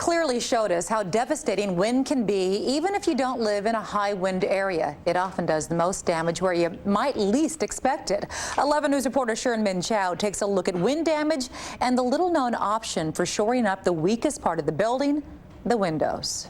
clearly showed us how devastating wind can be, even if you don't live in a high wind area. It often does the most damage where you might least expect it. 11 News reporter Min Chow takes a look at wind damage and the little-known option for shoring up the weakest part of the building, the windows.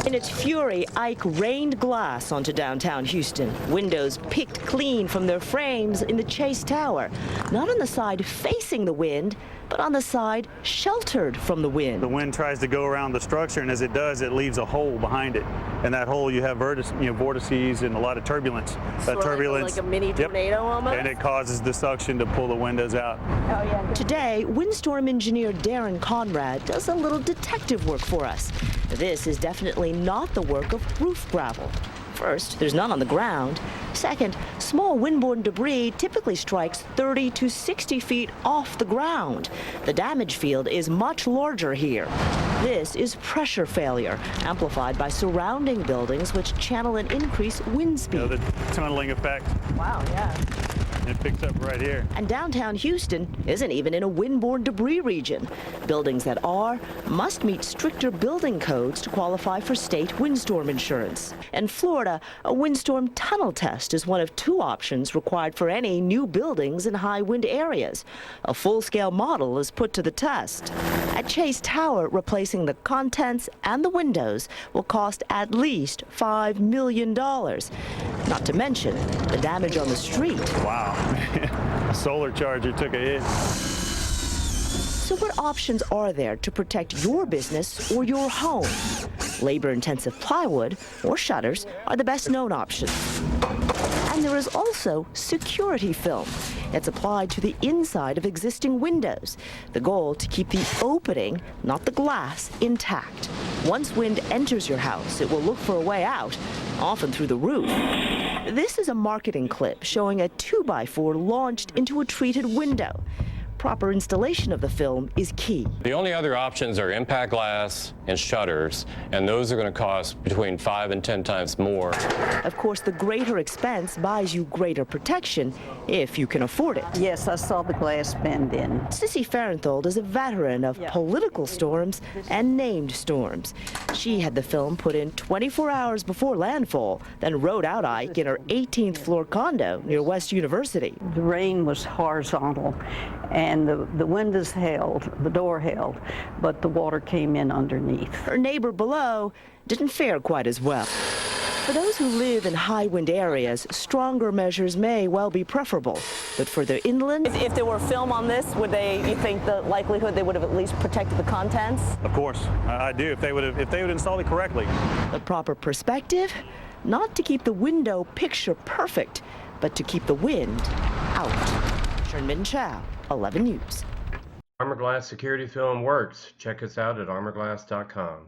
In its fury, Ike rained glass onto downtown Houston. Windows picked clean from their frames in the Chase Tower. Not on the side facing the wind, but on the side sheltered from the wind. The wind tries to go around the structure, and as it does, it leaves a hole behind it. And that hole, you have vortices and a lot of turbulence. That turbulence, like a mini tornado almost? And it causes the suction to pull the windows out. Oh, yeah. Today, windstorm engineer Darren Conrad does a little detective work for us. This is definitely not the work of roof gravel. First, there's none on the ground. Second, small windborne debris typically strikes 30 to 60 feet off the ground. The damage field is much larger here. This is pressure failure, amplified by surrounding buildings which channel and increase wind speed. The tunneling effect. Wow, yeah. It picks up right here. And downtown Houston isn't even in a windborne debris region. Buildings that are must meet stricter building codes to qualify for state windstorm insurance. In Florida, a windstorm tunnel test is one of two options required for any new buildings in high wind areas. A full-scale model is put to the test. At Chase Tower, replacing the contents and the windows will cost at least $5 million. Not to mention the damage on the street. Wow. A solar charger took a hit. So what options are there to protect your business or your home? Labor-intensive plywood or shutters are the best known options. And there is also security film. It's applied to the inside of existing windows. The goal to keep the opening, not the glass, intact. Once wind enters your house, it will look for a way out, often through the roof. This is a marketing clip showing a 2x4 launched into a treated window. Proper installation of the film is key. The only other options are impact glass and shutters, and those are going to cost between 5 and 10 times more. Of course, the greater expense buys you greater protection if you can afford it. Yes, I saw the glass bend in. Sissy Farenthold is a veteran of political storms and named storms. She had the film put in 24 hours before landfall, then rode out Ike in her 18th floor condo near West University. The rain was horizontal, and the windows held, the door held, but the water came in underneath. Her neighbor below didn't fare quite as well. For those who live in high wind areas, stronger measures may well be preferable. But further inland, if there were film on this, would you think the likelihood they would have at least protected the contents? Of course, I do. If they would install it correctly. The proper perspective, not to keep the window picture perfect, but to keep the wind out. Min Chow, 11 News. Armor Glass security film works. Check us out at armorglass.com.